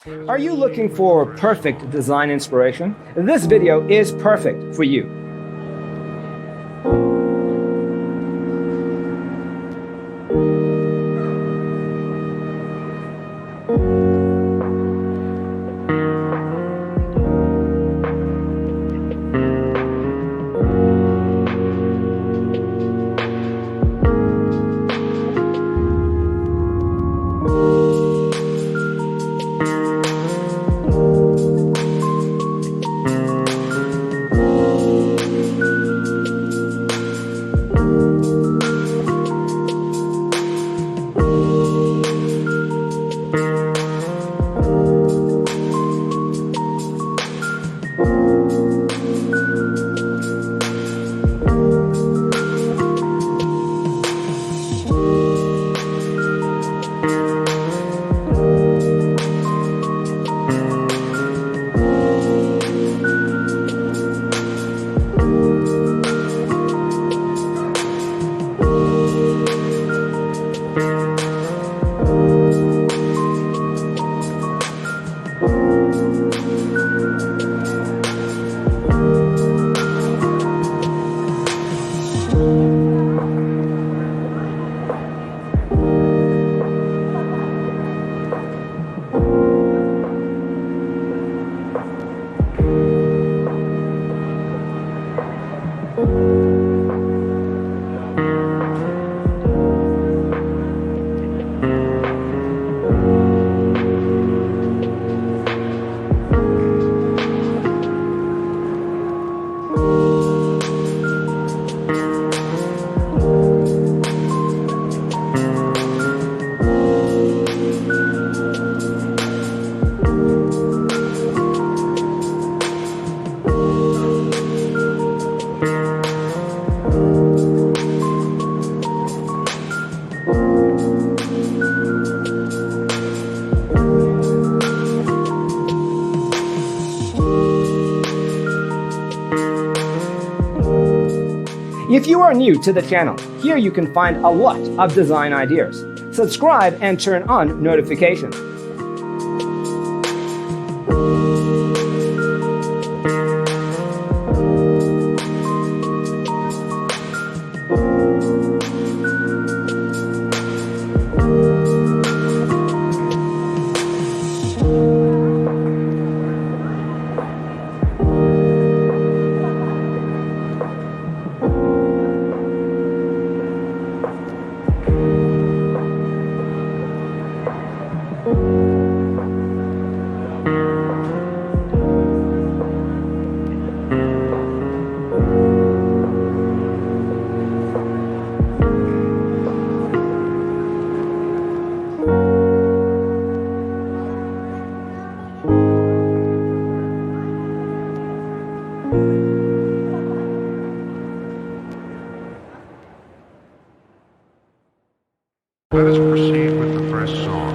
Are you looking for perfect design inspiration? This video is perfect for you. If you are new to the channel, here you can find a lot of design ideas. Subscribe and turn on notifications. Let us proceed with the first song.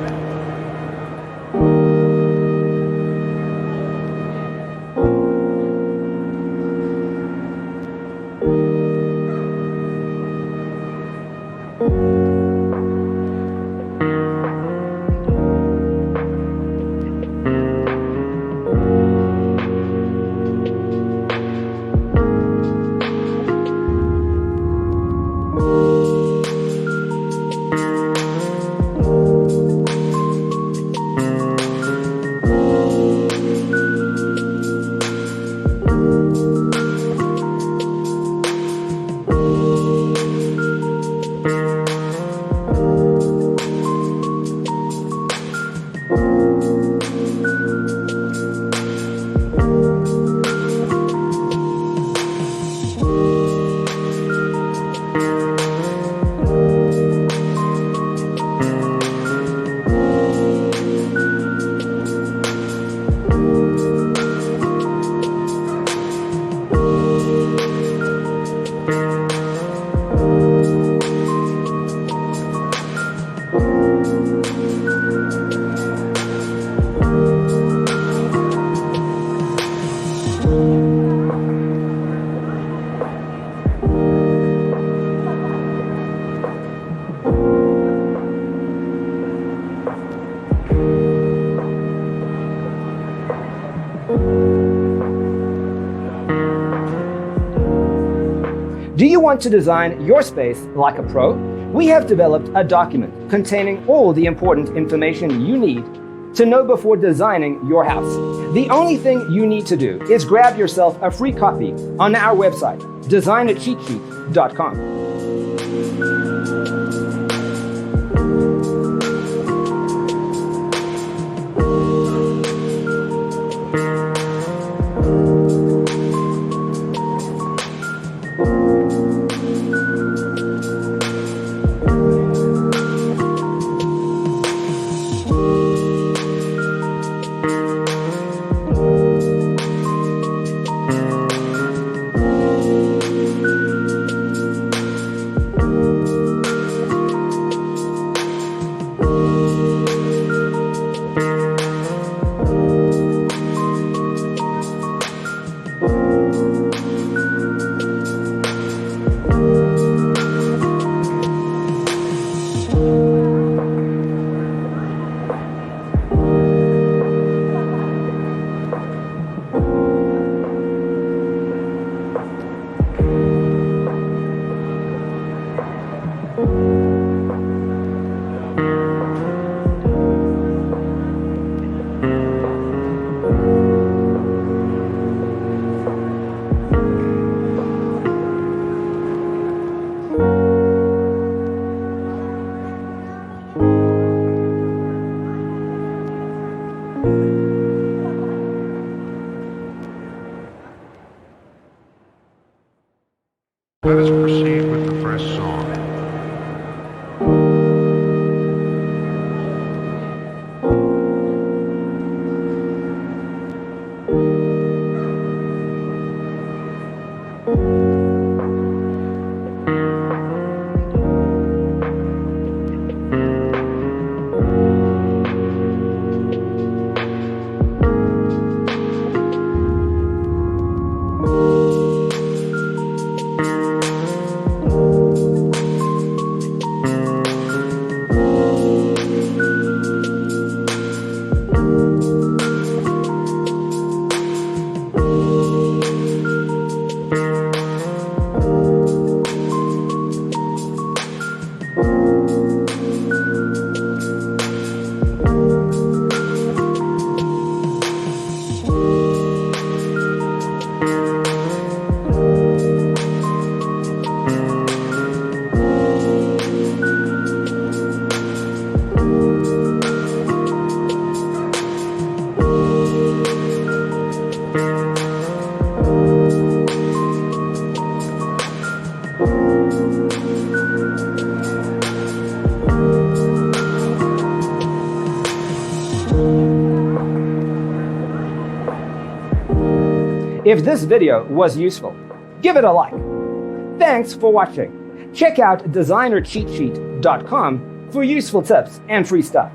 Do you want to design your space like a pro? We have developed a document containing all the important information you need to know before designing your house. The only thing you need to do is grab yourself a free copy on our website, designercheatsheet.com. Let us proceed with the first song. If this video was useful, give it a like. Thanks for watching. Check out designercheatsheet.com for useful tips and free stuff.